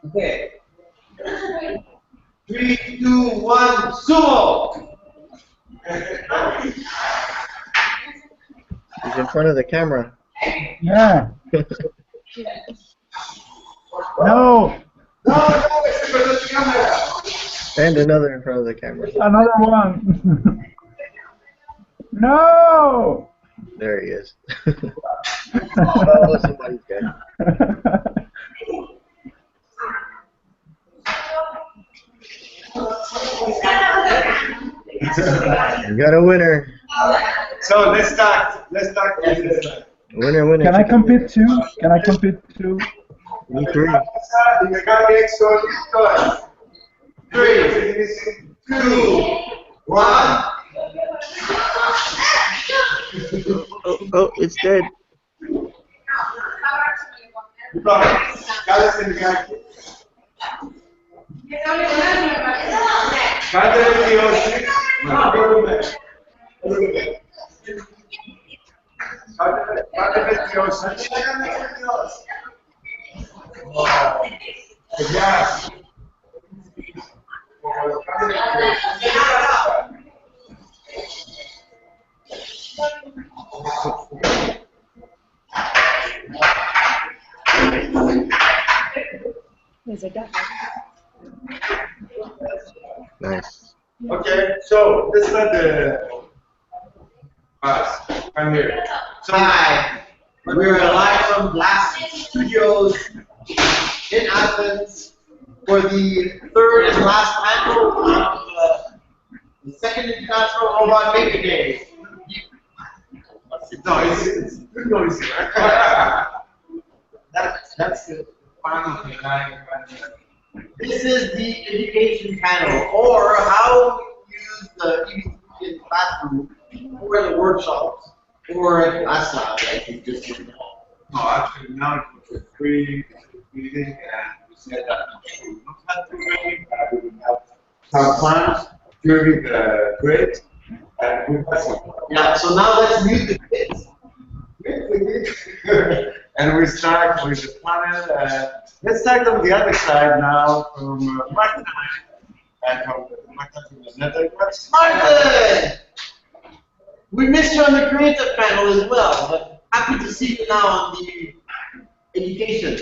Okay. 3, 2, 1, sumo! He's in front of the camera. Yeah. No. No, it's in front of the camera. And another in front of the camera. Another one. No. There he is. Oh, somebody's good. We got a winner. So let's start. Let's start with this side. Winner. Can I compete too? Can I compete too? Me three. You got the extra. 3, 2, 1. Oh, it's dead. Nice. Okay, so this is the pass. I'm here. So hi, we're live from Glass Studios in Athens for the third and last panel of the second International Robot Maker Day. No, it's too noisy, right? That's the final thing. This is the education panel, or how you use the in classroom or the workshops or in class lab, like you just did. No, actually now it was a free meeting, and we said that we would not have to we would have some plans during the break, and we have some. Yeah, so now let's mute the kids. And we start with the panel. Let's start on the other side now from Martin and from the Netherlands. Martin! We missed you on the creative panel as well, but happy to see you now on the education.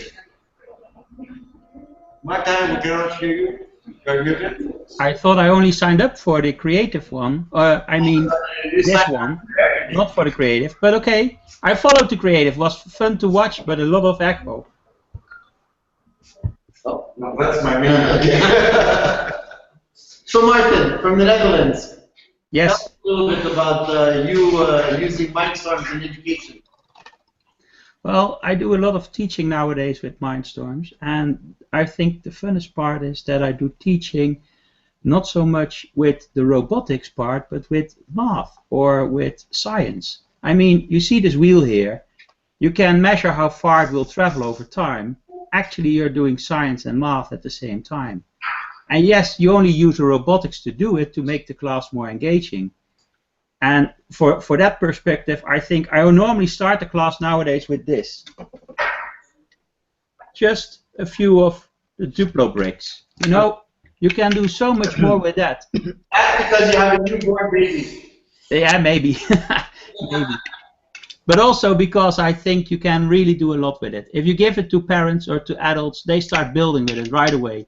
Martin, we cannot hear you. You're muted. I thought I only signed up for the creative one. I mean, this one, not for the creative. But okay, I followed the creative. It was fun to watch, but a lot of echo. Oh, no, that's my main idea. So Martin, from the Netherlands. Yes. Tell us a little bit about you using Mindstorms in education. Well, I do a lot of teaching nowadays with Mindstorms, and I think the funnest part is that I do teaching not so much with the robotics part, but with math or with science. I mean, you see this wheel here. You can measure how far it will travel over time. Actually, you're doing science and math at the same time. And yes, you only use the robotics to do it to make the class more engaging. And for that perspective, I think I normally start the class nowadays with this. Just a few of the Duplo bricks. You know, you can do so much more with that. That's because you have a newborn baby. Yeah, maybe. Maybe. But also because I think you can really do a lot with it. If you give it to parents or to adults, they start building with it right away.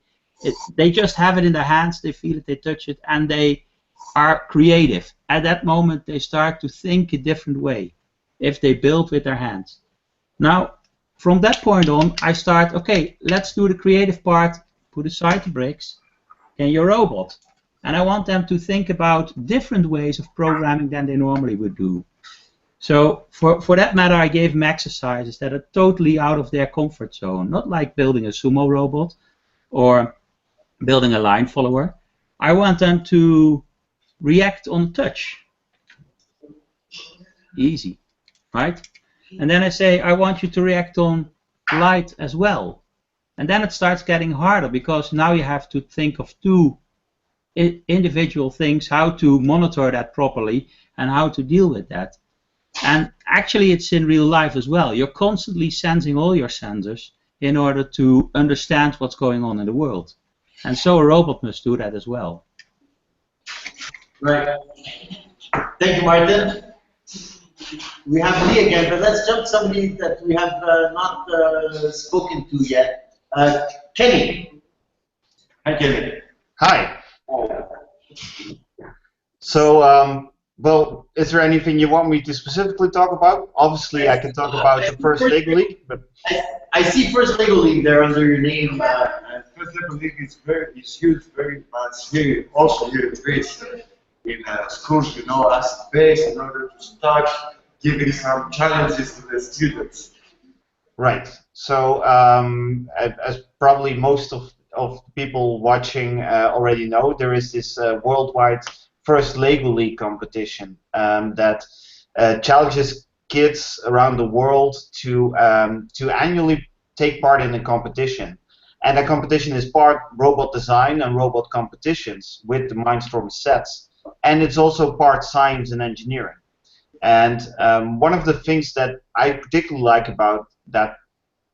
They just have it in their hands, they feel it, they touch it, and they are creative. At that moment, they start to think a different way if they build with their hands. Now, from that point on, I start, okay, let's do the creative part, put aside the bricks, and your robot. And I want them to think about different ways of programming than they normally would do. So for that matter, I gave them exercises that are totally out of their comfort zone, not like building a sumo robot or building a line follower. I want them to react on touch. Easy, right? And then I say, I want you to react on light as well. And then it starts getting harder because now you have to think of two individual things, how to monitor that properly and how to deal with that. And actually it's in real life as well. You're constantly sensing all your sensors in order to understand what's going on in the world. And so a robot must do that as well. Right. Thank you, Martin. We have Lee again, but let's jump somebody that we have not spoken to yet. Kenny. Hi, Kenny. Hi. So, well, is there anything you want me to specifically talk about? Obviously, I can talk about the first Lego League, but I see First Lego League there under your name. First Lego League is used very much here, also here in Greece, in schools, you know, as a base in order to start giving some challenges to the students. right. So, as probably most of people watching already know, there is this worldwide first Lego League competition that challenges kids around the world to annually take part in a competition. And that competition is part robot design and robot competitions with the Mindstorm sets. And it's also part science and engineering. And one of the things that I particularly like about that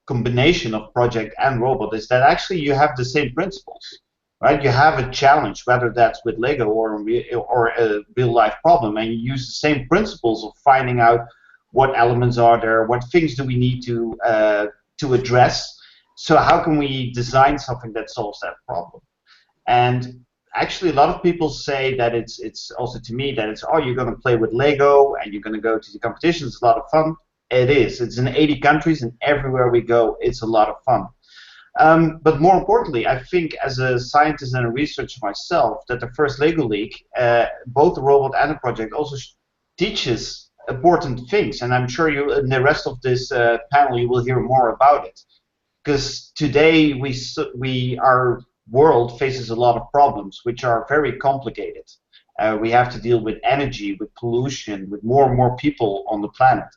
combination of project and robot is that actually you have the same principles, right? You have a challenge, whether that's with Lego or a real life problem, and you use the same principles of finding out what elements are there, what things do we need to address. So how can we design something that solves that problem? And actually, a lot of people say that it's also to me that it's, oh, you're going to play with Lego and you're going to go to the competitions. It's a lot of fun. It is. It's in 80 countries, and everywhere we go, it's a lot of fun. But more importantly, I think as a scientist and a researcher myself, that the first Lego League, both the robot and the project, also teaches important things. And I'm sure you, in the rest of this panel, you will hear more about it. Because today our world faces a lot of problems, which are very complicated. We have to deal with energy, with pollution, with more and more people on the planet.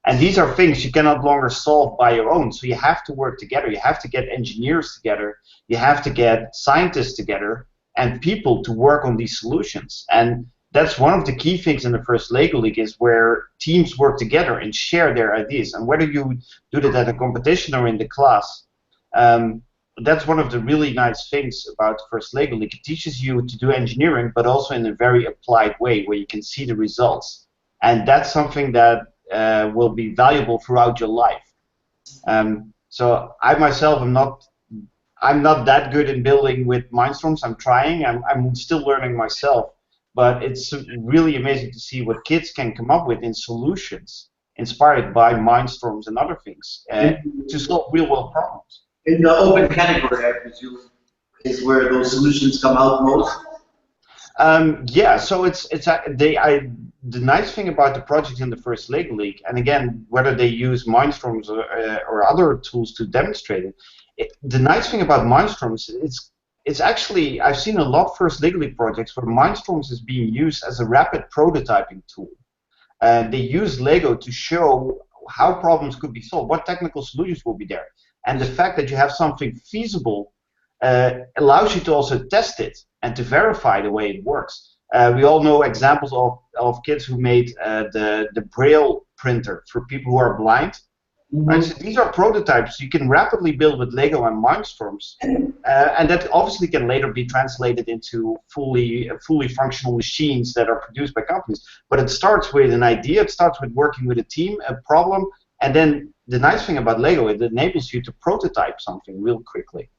And these are things you cannot longer solve by your own. So you have to work together. You have to get engineers together. You have to get scientists together and people to work on these solutions. And that's one of the key things in the first Lego League, is where teams work together and share their ideas. And whether you do that at a competition or in the class, that's one of the really nice things about the first Lego League. It teaches you to do engineering, but also in a very applied way where you can see the results. And that's something that will be valuable throughout your life. So I myself am not that good in building with Mindstorms. I'm trying. I'm still learning myself. But it's really amazing to see what kids can come up with in solutions inspired by Mindstorms and other things to solve real-world problems. In the open category, I presume, is where those solutions come out most. Yeah, so the nice thing about the project in the first Lego League, and again, whether they use Mindstorms or other tools to demonstrate it, the nice thing about Mindstorms, it's actually, I've seen a lot of first Lego League projects where Mindstorms is being used as a rapid prototyping tool. They use Lego to show how problems could be solved, what technical solutions will be there. And the fact that you have something feasible allows you to also test it and to verify the way it works. We all know examples of kids who made the Braille printer for people who are blind. Mm-hmm. Right? So these are prototypes you can rapidly build with Lego and Mindstorms, and that obviously can later be translated into fully functional machines that are produced by companies. But it starts with an idea, it starts with working with a team, a problem, and then the nice thing about Lego, it enables you to prototype something real quickly.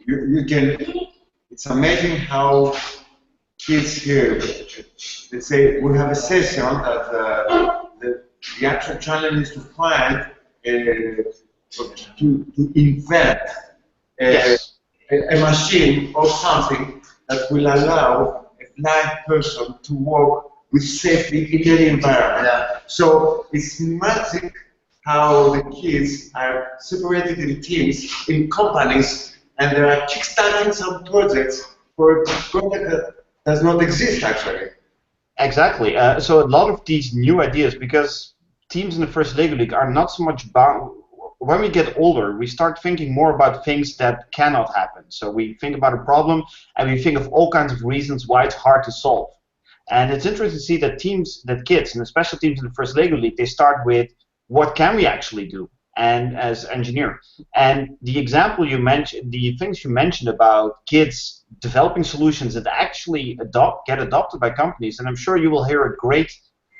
You can. It's amazing how kids here, they say, we have a session that the actual challenge is to find, to invent a machine or something that will allow a blind person to work with safety in any environment. Yeah. So it's magic how the kids are separated in teams, in companies, and they are kickstarting some projects for a project that does not exist actually. Exactly. So a lot of these new ideas, because teams in the first Lego League are not so much bound, when we get older, we start thinking more about things that cannot happen. So we think about a problem and we think of all kinds of reasons why it's hard to solve. And it's interesting to see that kids, and especially teams in the first Lego League, they start with what can we actually do, and as engineer. And the example you mentioned, the things you mentioned about kids developing solutions that actually get adopted by companies, and I'm sure you will hear a great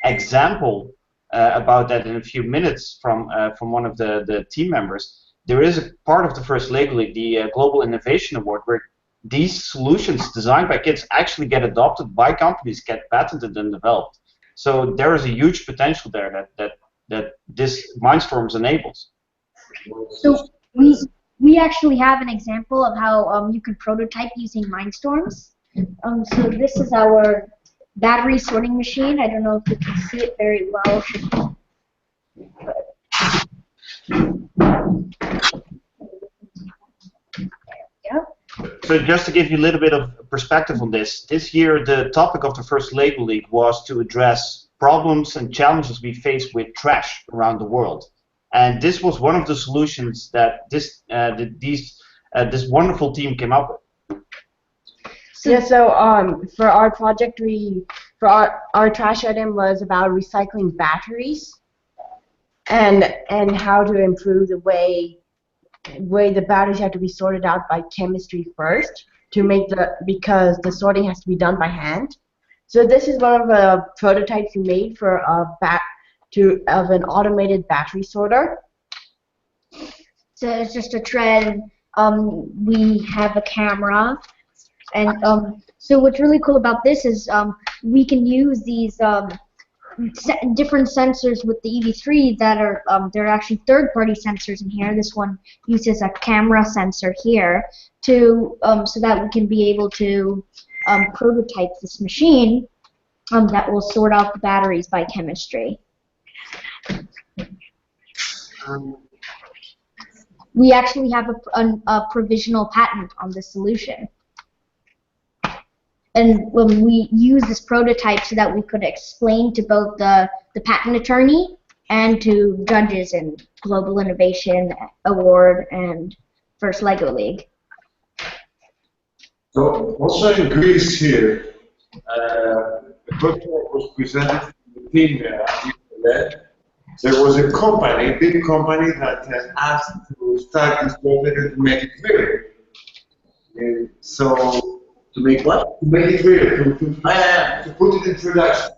example about that in a few minutes from one of the team members. There is a part of the first Lego League, the Global Innovation Award, where these solutions designed by kids actually get adopted by companies, get patented and developed. So there is a huge potential there that this Mindstorms enables. So we actually have an example of how you can prototype using Mindstorms. So this is our battery sorting machine. I don't know if you can see it very well. Yeah. So just to give you a little bit of perspective on this year the topic of the first Lego League was to address problems and challenges we face with trash around the world. And this was one of the solutions that this wonderful team came up with. Yeah, so for our project, our trash item was about recycling batteries and how to improve the way the batteries have to be sorted out by chemistry first because the sorting has to be done by hand. So this is one of the prototypes we made for of an automated battery sorter. So it's just a tread. We have a camera, and so what's really cool about this is we can use these different sensors with the EV3 that are they're actually third-party sensors in here. This one uses a camera sensor here to so that we can be able to prototype this machine that will sort out the batteries by chemistry. We actually have a provisional patent on this solution. And when we use this prototype so that we could explain to both the patent attorney and to judges in Global Innovation Award and First Lego League. So also in Greece here, the prototype was presented to the team there was a company, a big company that asked to start this project to make it real. So To make what? to make it real, to put it in production.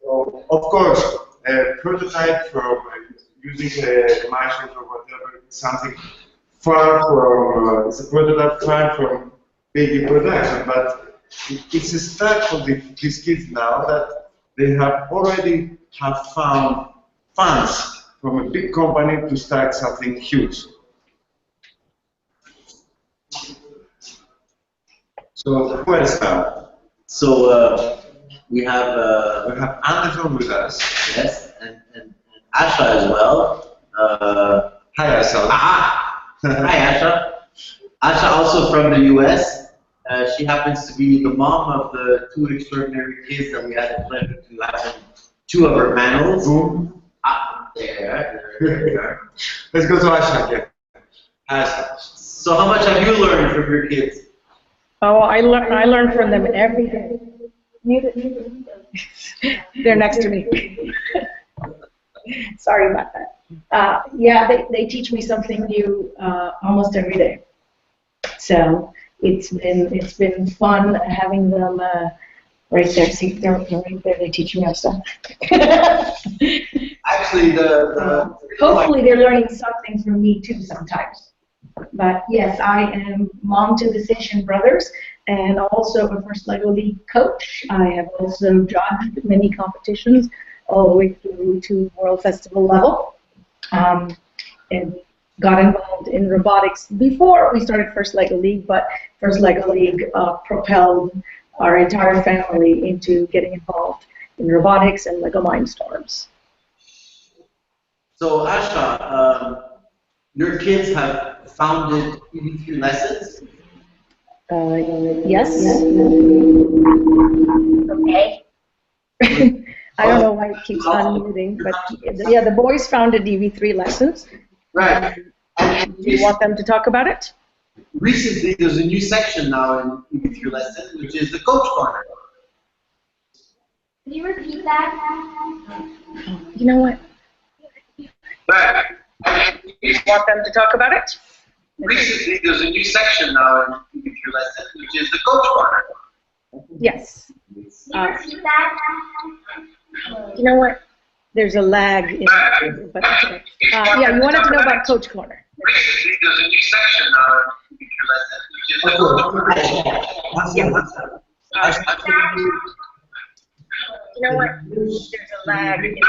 So, of course, a prototype from using a machine or whatever, something far from, it's a prototype far from big production, but it's a start for these kids now that they have already found funds from a big company to start something huge. So who else now? So we have Anderson with us. yes, and Asha as well. Hi, Asha. Hi, Asha. Asha also from the U.S. She happens to be the mom of the two extraordinary kids that we had the pleasure to have in two of our panels. There we are. Let's go to Asha again. Asha. So how much have you learned from your kids? Oh, I learn from them every day. They're next to me. Sorry about that. Yeah, they teach me something new almost every day. So it's been fun having them right there. See, they're right there. They teach me how stuff. Actually, Hopefully, they're learning something from me too sometimes. But yes, I am mom to the Station brothers and also a First Lego League coach. I have also judged many competitions all the way through to World Festival level. And got involved in robotics before we started First Lego League, but First Lego League propelled our entire family into getting involved in robotics and Lego Mindstorms. So Asha, your kids have founded EV3 lessons? Yes. Okay. I don't know why it keeps unmuting, but yeah, the boys founded EV3 lessons. Right. And Do you want them to talk about it? recently, there's a new section now in EB3 lesson, which is the coach corner. Can you repeat that? You know what? Right. Do you want them to talk about it? Recently, there's a new section now in EB3 lesson, which is the coach corner. Yes. Can you repeat that? You know what? There's a lag in it, but it's okay. Yeah, you wanted to know about Coach Corner. Recently, there's a new section now in EB3 lesson, which is the coach corner. You know what? There's a lag in it,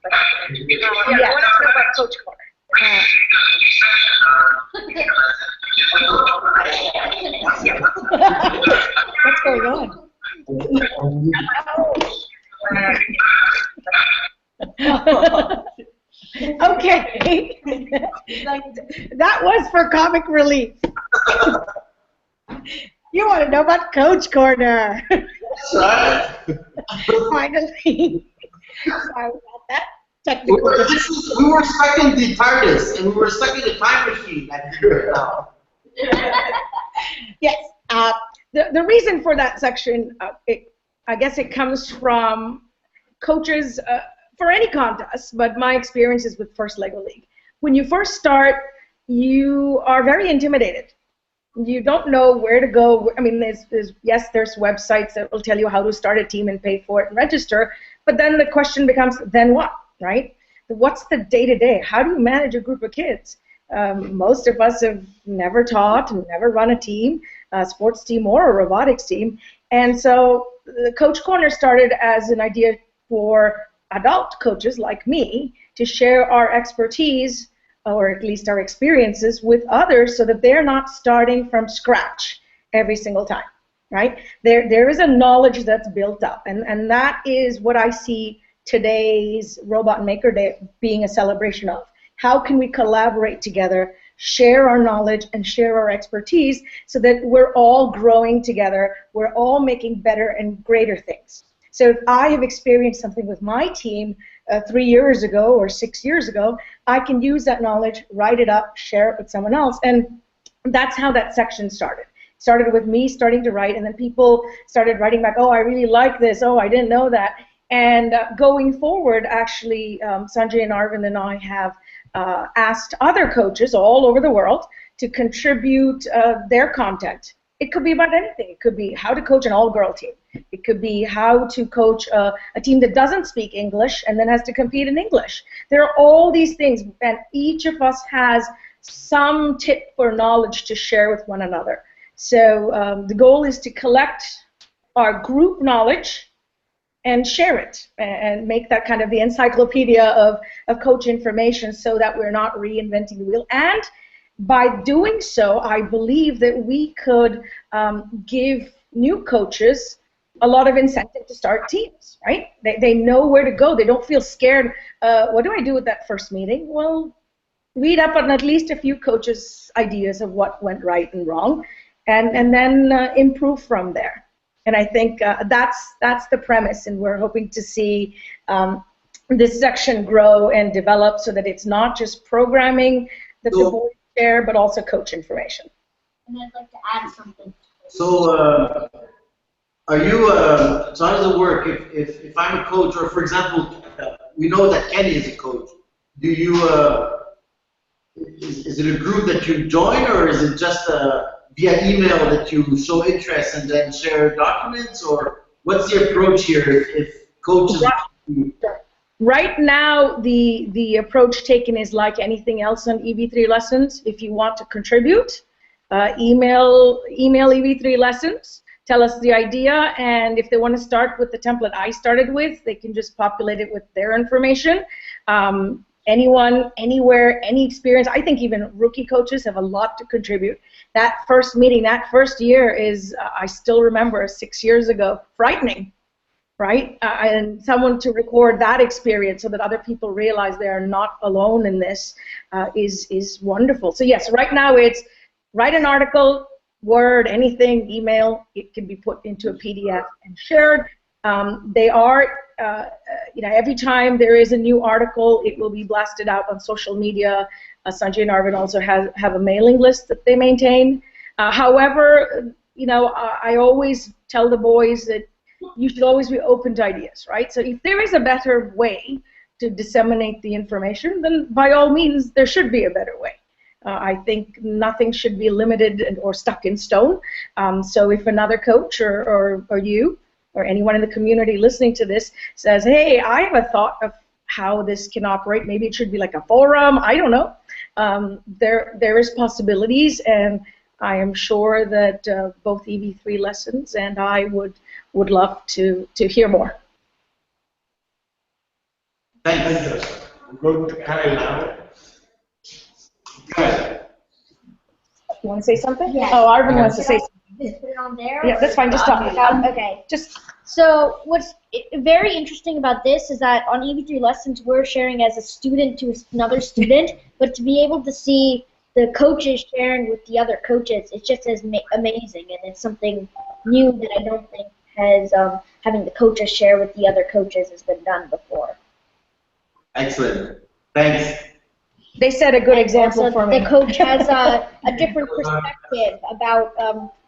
but yeah, you wanted to know about Coach Corner. What's going on? Okay. That was for comic relief. You want to know about Coach Corner. Finally. Sorry about that. Technical. We were stuck in the TARDIS, and we were stuck in the time machine. I figure it out. Yes. The reason for that section, I guess it comes from coaches for any contest, but my experiences with First Lego League. When you first start, you are very intimidated. You don't know where to go. I mean, there's websites that will tell you how to start a team and pay for it and register, but then the question becomes, then what, right? What's the day-to-day? How do you manage a group of kids? Most of us have never taught and never run a team, a sports team or a robotics team, and so the Coach Corner started as an idea for adult coaches like me to share our expertise, or at least our experiences, with others so that they're not starting from scratch every single time, right? There is a knowledge that's built up, and that is what I see today's Robot Maker Day being a celebration of. How can we collaborate together, share our knowledge, and share our expertise so that we're all growing together, we're all making better and greater things. So if I have experienced something with my team 3 years ago or 6 years ago, I can use that knowledge, write it up, share it with someone else. And that's how that section started. It started with me starting to write, and then people started writing back, oh, I really like this, oh, I didn't know that. And going forward, actually, Sanjay and Arvind and I have asked other coaches all over the world to contribute their content. It could be about anything. It could be how to coach an all-girl team. It could be how to coach a team that doesn't speak English and then has to compete in English. There are all these things, and each of us has some tip or knowledge to share with one another. So the goal is to collect our group knowledge and share it and make that kind of the encyclopedia of coach information so that we're not reinventing the wheel. And by doing so, I believe that we could give new coaches a lot of incentive to start teams, right? They know where to go. They don't feel scared. What do I do with that first meeting? Well, read up on at least a few coaches' ideas of what went right and wrong, and then improve from there. And I think that's the premise, and we're hoping to see this section grow and develop so that it's not just programming that the boys share, but also coach information. And I'd like to add something. So, are you? So how does it work? If I'm a coach, or for example, we know that Kenny is a coach. Do you? Is it a group that you join, or is it just via email that you show interest and then share documents, or what's the approach here? If coaches. Right now, the approach taken is like anything else on EB3 lessons. If you want to contribute, email EB3 lessons. Tell us the idea, and if they want to start with the template I started with, they can just populate it with their information. Anyone, anywhere, any experience. I think even rookie coaches have a lot to contribute. That first meeting, that first year is, I still remember 6 years ago, frightening, right? And someone to record that experience so that other people realize they are not alone in this is wonderful. So yes, right now it's write an article, Word, anything, email, it can be put into a PDF and shared. They are, every time there is a new article, it will be blasted out on social media. Sanjay and Arvind also have a mailing list that they maintain. However, I always tell the boys that you should always be open to ideas, right? So if there is a better way to disseminate the information, then by all means, there should be a better way. I think nothing should be limited or stuck in stone. So if another coach or you or anyone in the community listening to this says, hey, I have a thought of how this can operate, maybe it should be like a forum, I don't know. There is possibilities, and I am sure that both EV3 lessons and I would love to hear more. Thanks. We'll go to Kyle now. Kyle. You want to say something? Yes. Oh, Arvind wants to say something. Just put it on there? Yeah, that's fine. Just talk. Okay. Just. So what's very interesting about this is that on EV3 lessons we're sharing as a student to another student, but to be able to see the coaches sharing with the other coaches, it's just as amazing, and it's something new that I don't think has having the coaches share with the other coaches has been done before. Excellent. Thanks. They set a good example Also, for me. the coach has a different perspective about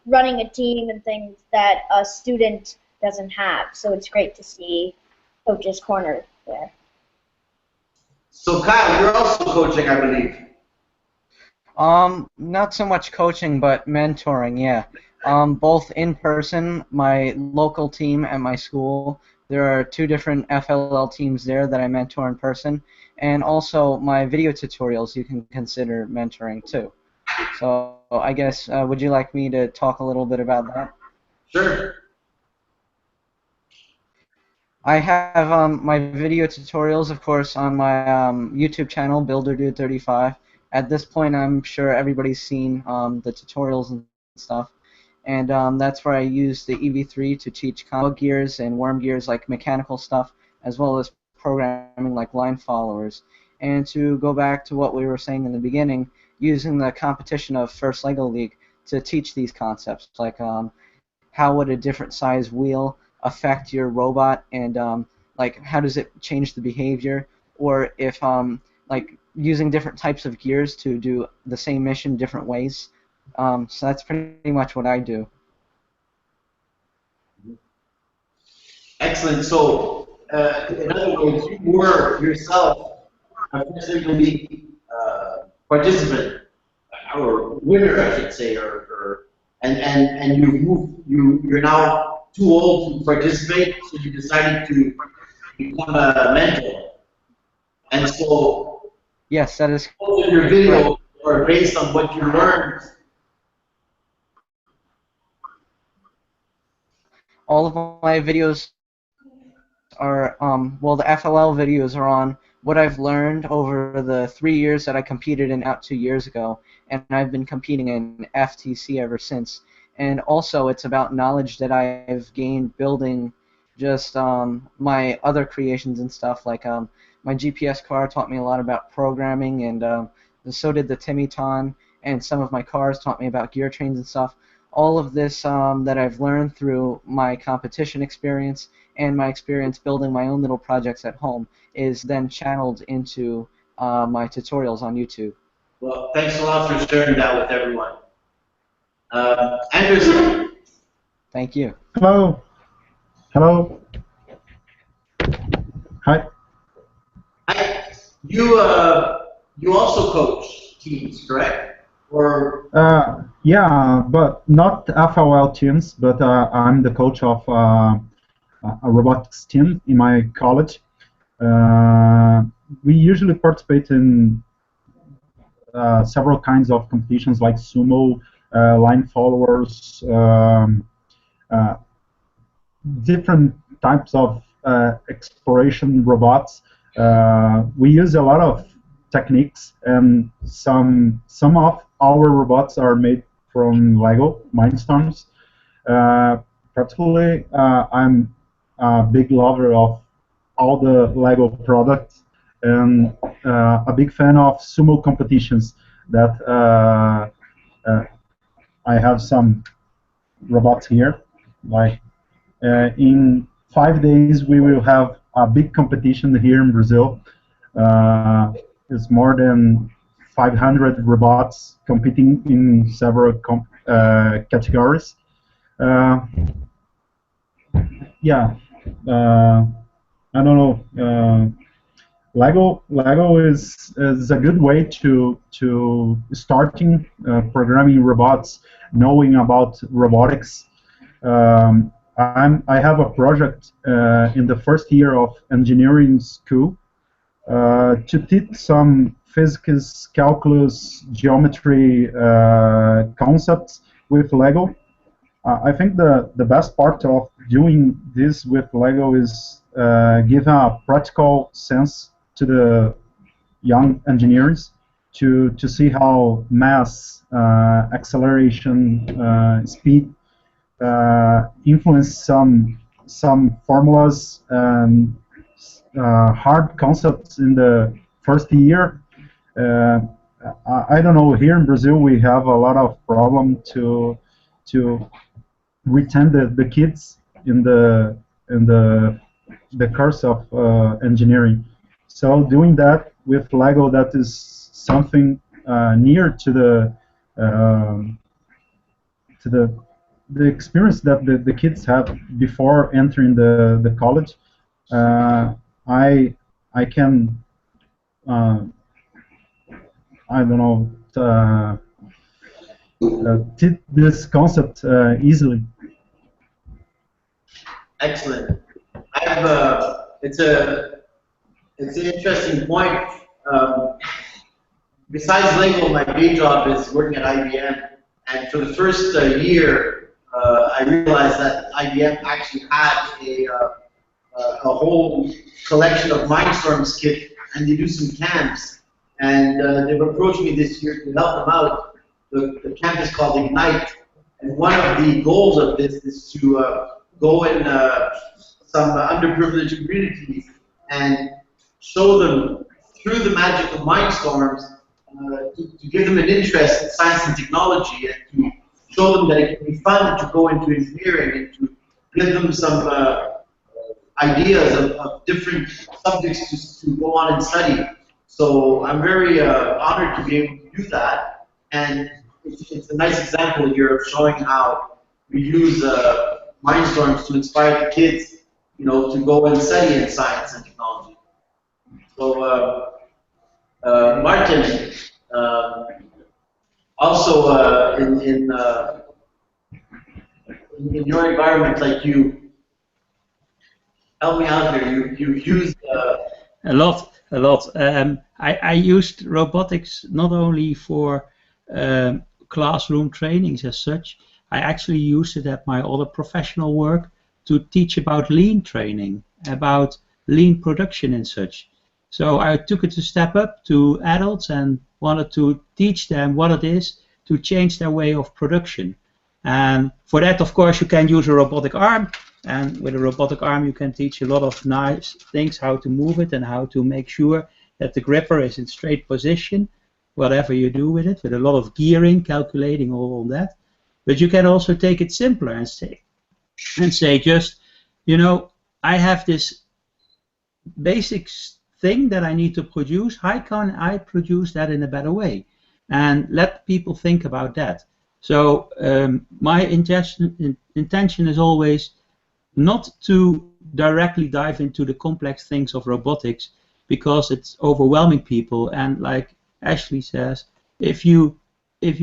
running a team and things that a student doesn't have. So it's great to see Coach's Corner there. So Kyle, you're also coaching, I believe. Not so much coaching, but mentoring, yeah. Both in person, my local team at my school, there are 2 different FLL teams there that I mentor in person, and also my video tutorials you can consider mentoring too. So I guess, would you like me to talk a little bit about that? Sure. I have my video tutorials, of course, on my YouTube channel, BuilderDude35. At this point, I'm sure everybody's seen the tutorials and stuff. And that's where I use the EV3 to teach combo gears and worm gears like mechanical stuff, as well as programming like line followers. And to go back to what we were saying in the beginning, using the competition of First LEGO League to teach these concepts, like how would a different size wheel affect your robot, and like how does it change the behavior, or if like using different types of gears to do the same mission different ways. So that's pretty much what I do. Excellent. So, in other words, you were yourself a First LEGO League participant, or winner, I should say, and you're now too old to participate, so you decided to become a mentor. And so, yes, that is. All of your videos are based on what you learned. All of my videos are, well, the FLL videos are on what I've learned over the 3 years that I competed in out 2 years ago, and I've been competing in FTC ever since. And also, it's about knowledge that I've gained building just my other creations and stuff, like my GPS car taught me a lot about programming, and so did the Timiton, and some of my cars taught me about gear trains and stuff. All of this that I've learned through my competition experience and my experience building my own little projects at home is then channeled into my tutorials on YouTube. Well, thanks a lot for sharing that with everyone. Anderson. Thank you. Hello. Hello. Hi. Hi. You also coach teams, correct? Or Yeah, but not FLL teams, but I'm the coach of a robotics team in my college. We usually participate in several kinds of competitions like sumo, line followers, different types of exploration robots. We use a lot of techniques, and some of our robots are made from Lego Mindstorms. Particularly, I'm a big lover of all the Lego products, and a big fan of sumo competitions. That I have some robots here. Like in 5 days, we will have a big competition here in Brazil. It's more than 500 robots competing in several categories. Yeah, I don't know. Lego is a good way to starting programming robots, knowing about robotics. I have a project in the first year of engineering school to teach some physics, calculus, geometry concepts with Lego. I think the best part of doing this with Lego is giving a practical sense to the young engineers to see how mass, acceleration, speed influence some formulas and hard concepts in the first year. I don't know. Here in Brazil, we have a lot of problem to retain the kids in the course of engineering. So doing that with Lego, that is something near to the experience that the kids have before entering the college. I can I don't know teach this concept easily. Excellent. It's an interesting point. Besides Lego, my day job is working at IBM, and for the first year, I realized that IBM actually had a whole collection of Mindstorms kit, and they do some camps. And they've approached me this year to help them out. The camp is called Ignite, and one of the goals of this is to go in some underprivileged communities and show them through the magic of Mindstorms to give them an interest in science and technology, and to show them that it can be fun to go into engineering, and to give them some ideas of different subjects to go on and study. So I'm very honored to be able to do that, and it's a nice example here of showing how we use Mindstorms to inspire the kids, you know, to go and study in science and technology. So Martin, also in your environment, like you, help me out here. You used a lot. I used robotics not only for classroom trainings as such. I actually used it at my other professional work to teach about lean training, about lean production and such. So I took it a step up to adults and wanted to teach them what it is to change their way of production. And for that, of course, you can use a robotic arm. And with a robotic arm, you can teach a lot of nice things, how to move it and how to make sure that the gripper is in straight position, whatever you do with it, with a lot of gearing, calculating all of that. But you can also take it simpler and say just, you know, I have this basic thing that I need to produce. How can I produce that in a better way? And let people think about that. So my intention is always not to directly dive into the complex things of robotics, because it's overwhelming people. And like Ashley says, if you're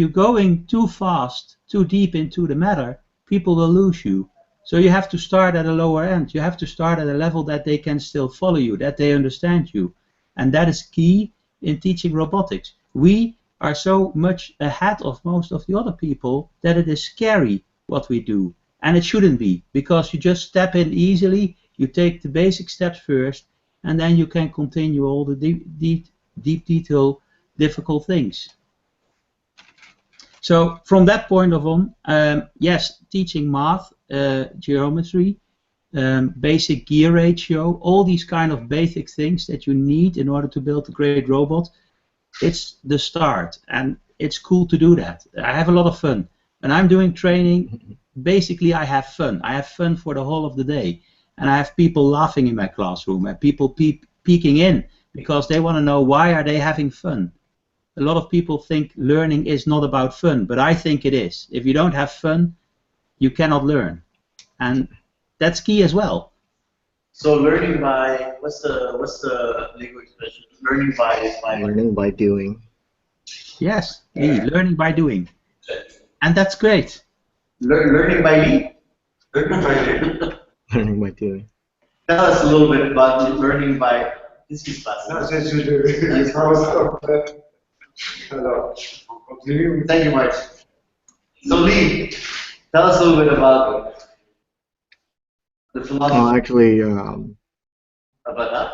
going too fast, too deep into the matter, people will lose you. So you have to start at a lower end. You have to start at a level that they can still follow you, that they understand you. And that is key in teaching robotics. We are so much ahead of most of the other people that it is scary what we do. And it shouldn't be, because you just step in easily, you take the basic steps first, and then you can continue all the deep detail, difficult things. So from that point of on, yes, teaching math, geometry, basic gear ratio, all these kind of basic things that you need in order to build a great robot, it's the start, and it's cool to do that. I have a lot of fun. When I'm doing training, basically I have fun. I have fun for the whole of the day. And I have people laughing in my classroom, and people peeking in because they want to know why are they having fun. a lot of people think learning is not about fun, but I think it is. If you don't have fun, you cannot learn, and that's key as well. So learning by what's the legal expression? Learning by doing. Yes, learning by doing, and that's great. Learning by me. Learning by doing. Tell us a little bit about learning by. This is fast. Thank you, Mark. So Lee, tell us a little bit about the philosophy. Well, actually, about that.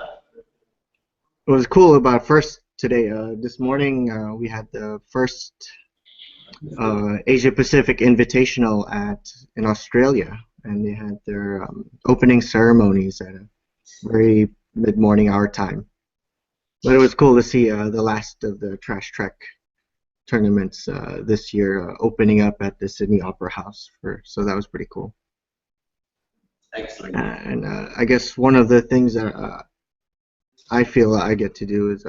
what was cool about first today, this morning, we had the first Asia Pacific Invitational in Australia, and they had their opening ceremonies at a very mid-morning our time. But it was cool to see the last of the Trash Trek tournaments this year opening up at the Sydney Opera House. So that was pretty cool. Excellent. And I guess one of the things that I feel I get to do is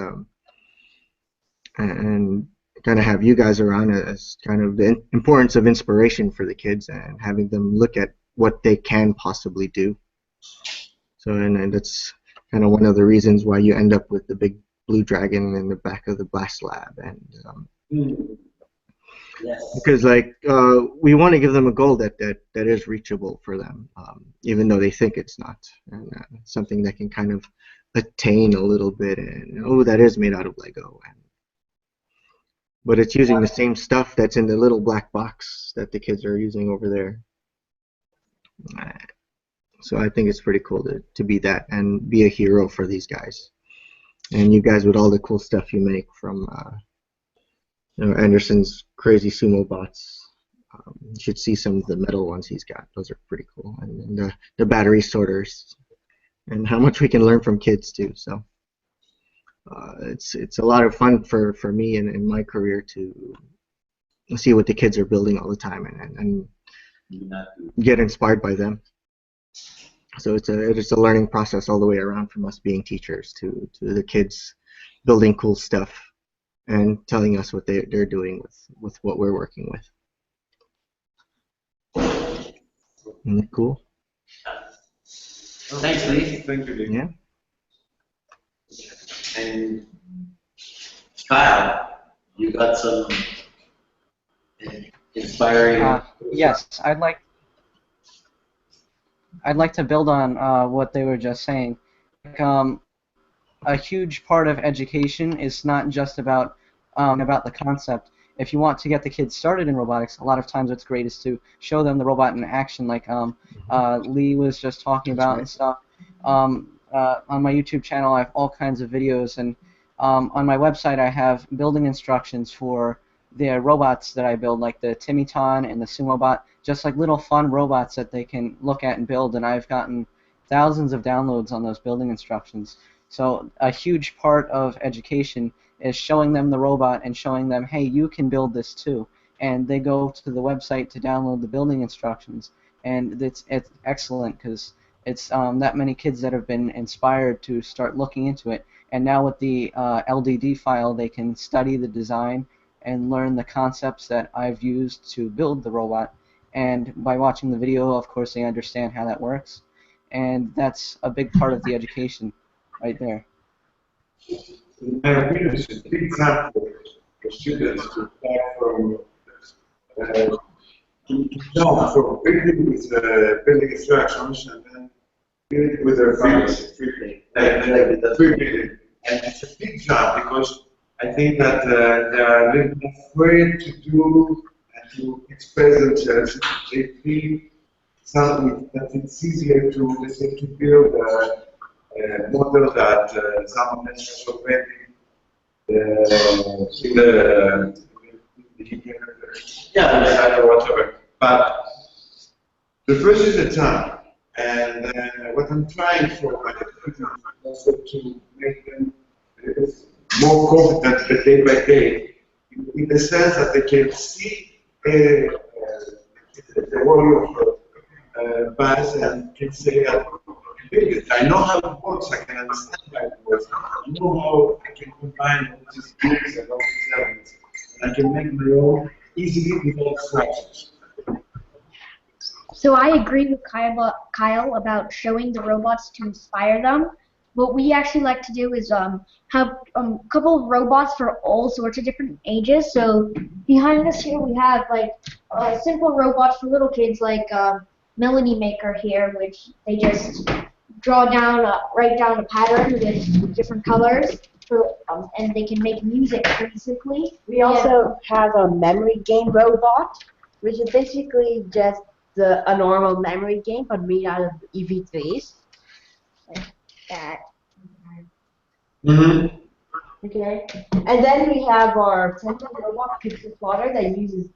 and kind of have you guys around as kind of the importance of inspiration for the kids and having them look at what they can possibly do. So and that's kind of one of the reasons why you end up with the big blue dragon in the back of the blast lab, and yes. because like we want to give them a goal that is reachable for them, even though they think it's not, and something that can kind of attain a little bit, and that is made out of Lego, but it's using the same stuff that's in the little black box that the kids are using over there. So I think it's pretty cool to be that and be a hero for these guys. And you guys with all the cool stuff you make from Anderson's crazy sumo bots. You should see some of the metal ones he's got. Those are pretty cool. And the battery sorters. And how much we can learn from kids too. So it's a lot of fun for me and in my career to see what the kids are building all the time and get inspired by them. So it's a learning process all the way around, from us being teachers to the kids building cool stuff and telling us what they're doing with what we're working with. Isn't that cool? Thanks, Lee. Thank you, Lee. Yeah. And Kyle, you got some inspiring. Yes, I'd like to build on what they were just saying. A huge part of education is not just about the concept. If you want to get the kids started in robotics, a lot of times what's great is to show them the robot in action, like Lee was just talking about and stuff. On my YouTube channel, I have all kinds of videos, and on my website, I have building instructions for the robots that I build, like the Timiton and the SumoBot, just like little fun robots that they can look at and build, and I've gotten thousands of downloads on those building instructions. So a huge part of education is showing them the robot and showing them, hey, you can build this too. And they go to the website to download the building instructions, and it's excellent because it's that many kids that have been inspired to start looking into it. And now with the LDD file, they can study the design and learn the concepts that I've used to build the robot. And by watching the video, of course, they understand how that works. And that's a big part of the education right there. In my opinion, it's a big example for students to start from to jump from building with building instructions and then build with their families. And it's a big jump because I think that they are a little afraid to do and to express themselves. They feel something that it's easier to, let's say, to build a model that someone else has already in the yeah, or whatever. But the first is the time, and what I'm trying for my students is also to make them more confident day by day, in the sense that they can see the world of bias and can say that biggest. I know how it works. I can understand how it works. I know how I can combine all these groups and all these elements. And I can make my own easily without scratches. So I agree with Kyle about showing the robots to inspire them. What we actually like to do is have a couple of robots for all sorts of different ages. So behind us here we have like simple robots for little kids like Melody Maker here, which they just draw down, write down a pattern with different colors, and they can make music pretty simply. We also have a memory game robot, which is basically just a normal memory game, but made out of EV3s. That. Mm-hmm. Okay. And then we have our printed robot, Pixel Plotter, that uses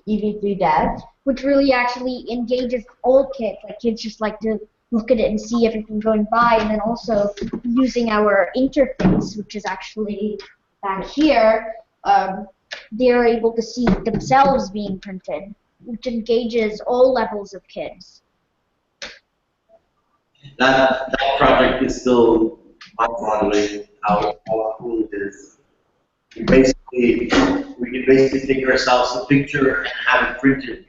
EV3 dev. Which really actually engages old kids. Like kids just like to look at it and see everything going by, and then also using our interface, which is actually back here, they're able to see themselves being printed, which engages all levels of kids. That project is still mind-boggling how cool it is. We can basically take ourselves a picture and have it printed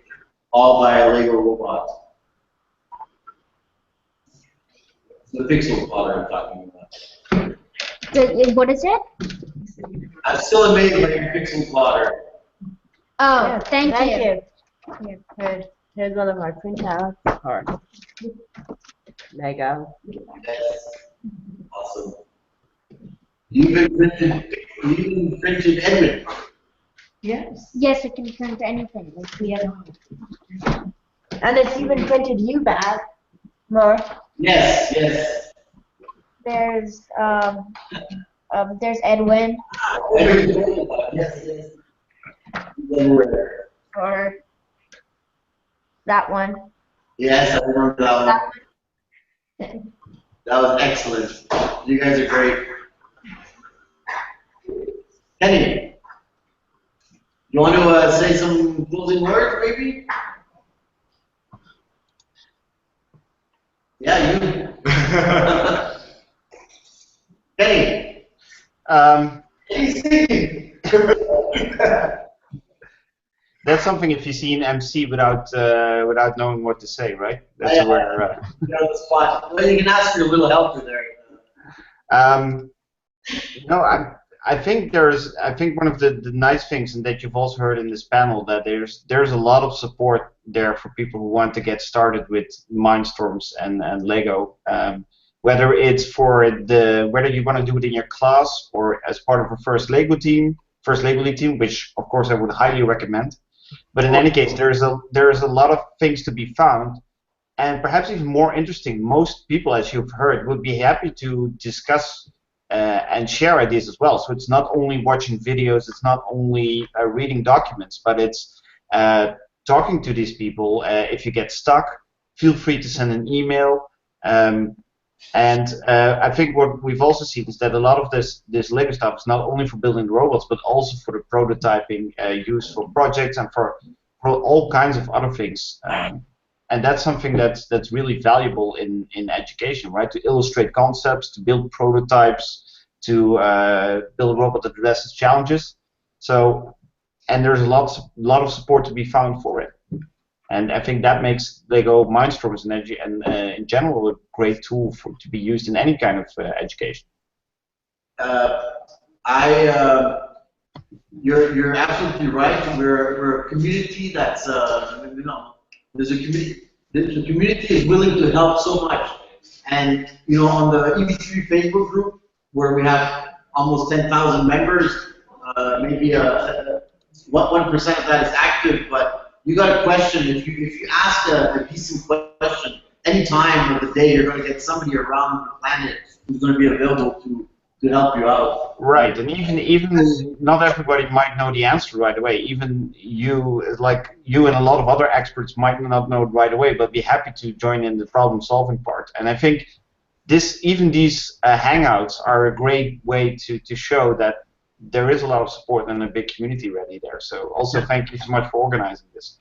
all by a Lego robot. The pixel plotter I'm talking about. What is it? I'm still amazed by your pixel plotter. Oh, Yeah, thank you. Here, here's one of our printouts. Or Lego. Yes. Awesome. You even printed Edwin. Yes. Yes, it can print anything. Like we have. And it's even printed you back. More. Yes, yes. There's Edwin. Yes, yes. Everywhere. Or that one. Yes, I remember that one. That was excellent. You guys are great. Kenny, you want to say some closing words, maybe? Yeah, you. Kenny. He's singing. That's something if you see an MC without knowing what to say, right? That's where. You're on the spot. Well, you can ask for a little helper there. No, I think one of the nice things, and that you've also heard in this panel, that there's a lot of support there for people who want to get started with Mindstorms and Lego. Whether it's for whether you want to do it in your class or as part of a first Lego League team, which of course I would highly recommend. But in any case, there's a lot of things to be found, and perhaps even more interesting, most people, as you've heard, would be happy to discuss and share ideas as well. So it's not only watching videos, it's not only reading documents, but it's talking to these people. If you get stuck, feel free to send an email. And I think what we've also seen is that a lot of this Lego stuff is not only for building the robots, but also for the prototyping, used for projects and for all kinds of other things. And that's something that's really valuable in education, right? To illustrate concepts, to build prototypes, to build a robot that addresses challenges. So, and there's a lot of support to be found for it. And I think that makes Lego Mindstorms and in general a great tool to be used in any kind of education. You're absolutely right. We're a community that's there's a community. The community is willing to help so much, and on the EV3 Facebook group where we have almost 10,000 members, maybe 1% of that is active, but you got a question. If you ask a decent question, any time of the day, you're going to get somebody around the planet who's going to be available to help you out. Right, and even not everybody might know the answer right away. Even you and a lot of other experts might not know it right away, but be happy to join in the problem-solving part. And I think these hangouts are a great way to show that there is a lot of support and a big community ready there. So also thank you so much for organizing this.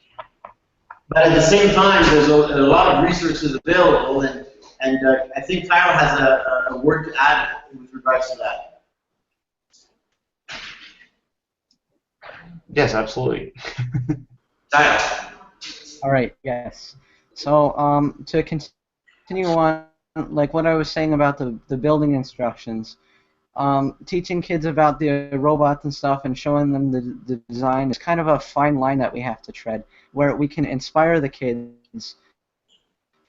But at the same time, there's a lot of resources available, and And I think Kyle has a word to add with regards to that. Yes, absolutely. Kyle. All right. Yes. So to continue on, like what I was saying about the building instructions, teaching kids about the robots and stuff and showing them the design is kind of a fine line that we have to tread, where we can inspire the kids,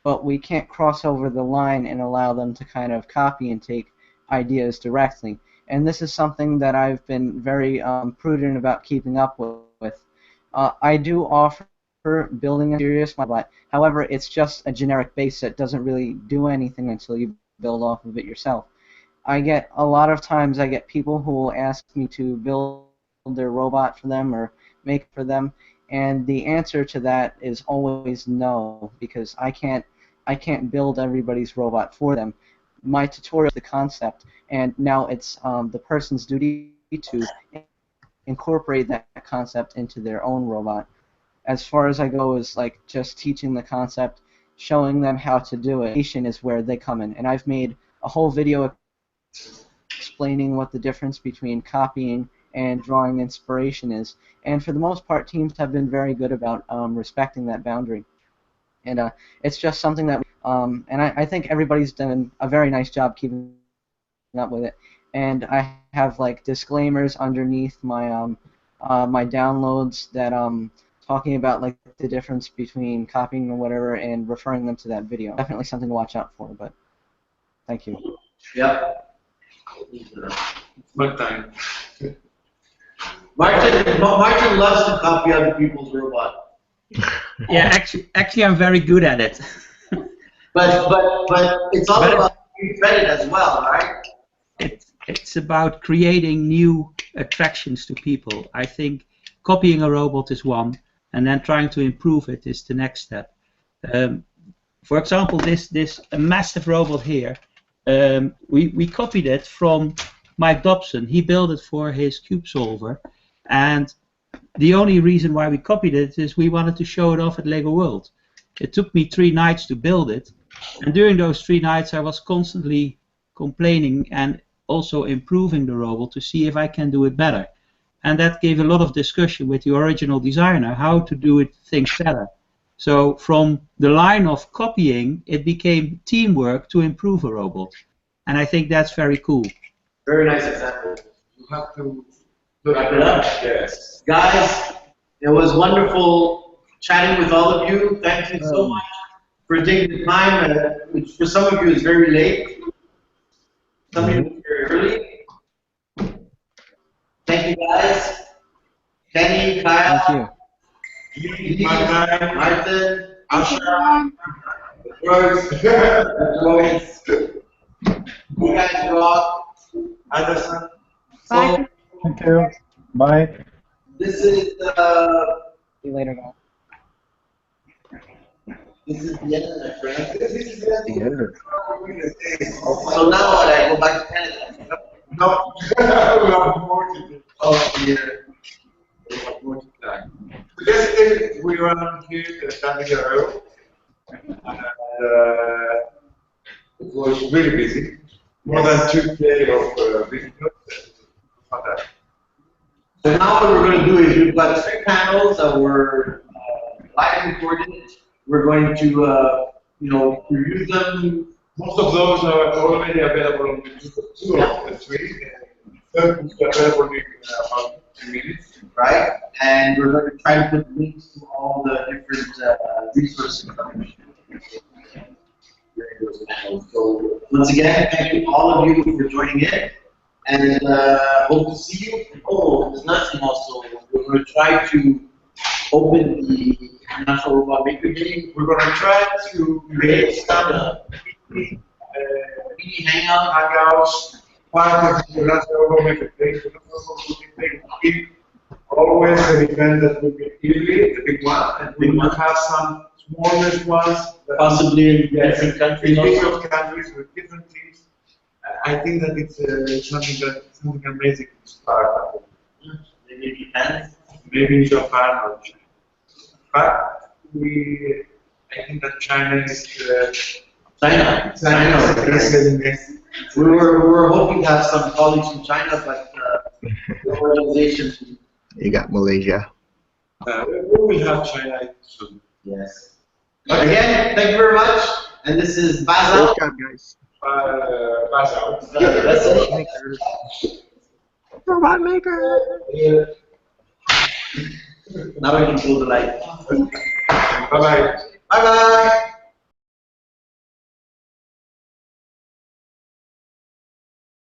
but we can't cross over the line and allow them to kind of copy and take ideas directly. And this is something that I've been very prudent about keeping up with. I do offer building a serious robot. However, it's just a generic base that doesn't really do anything until you build off of it yourself. A lot of times I get people who will ask me to build their robot for them or make it for them, and the answer to that is always no, because I can't build everybody's robot for them. My tutorial is the concept, and now it's the person's duty to incorporate that concept into their own robot. As far as I go is like just teaching the concept, showing them how to do it. Is where they come in, and I've made a whole video explaining what the difference between copying and drawing inspiration is. And for the most part, teams have been very good about respecting that boundary. And it's just something that, and I think everybody's done a very nice job keeping up with it. And I have like disclaimers underneath my my downloads that talking about like the difference between copying or whatever and referring them to that video. Definitely something to watch out for. But thank you. Yep. What time? Martin loves to copy other people's robot. Yeah, actually, I'm very good at it. But it's all about credit as well, right? It's about creating new attractions to people. I think copying a robot is one, and then trying to improve it is the next step. For example, this massive robot here, we copied it from Mike Dobson. He built it for his cube solver, and the only reason why we copied it is we wanted to show it off at LEGO World. It took me 3 nights to build it, and during those 3 nights I was constantly complaining and also improving the robot to see if I can do it better. And that gave a lot of discussion with the original designer, how to do things better. So from the line of copying, it became teamwork to improve a robot. And I think that's very cool. Very nice example. You have to wrap it up. Yes. Guys, it was wonderful chatting with all of you. Thank you so much for taking the time, which for some of you is very late. Some of you it's very early. Thank you guys. Kenny, Kyle, Martin, Asha, Rose, you guys rock. Anderson. Bye. Thank you. Bye. This is See you later, guys. This is the end, my friend. This is The end. So now what? I go back to Canada? No, we have more to do. Oh, yeah. We have more to plan. Yesterday we were here standing around, and it was really busy. More than 2 days of visitors. So now what we're going to do is we've got 3 panels that were live recorded. We're going to, review them. Most of those are already available on YouTube. 2 of the 3. Third will be available in about 2 minutes. Right? And we're going to try to put links to all the different resources. So once again, thank you all of you for joining in, and hope to see you. Oh, there's nothing also. We're going to try to open the International Robot Maker Day. We're going to try to create some mini hangouts. Part of the International Robot Maker Day. Always an event that will be yearly, the big one, and we will have some smaller ones. Possibly in different countries. In different countries with different teams. I think that it's something amazing to start. Maybe Japan. Maybe in Japan or China. But I think that China is China. We were hoping to have some colleagues from China, but the organization. You got Malaysia. We will have China soon. Yes. Again, thank you very much. And this is Basel. Good job, guys. That's it. Robot maker. Yeah. Now we can pull the light. Bye bye. Bye bye.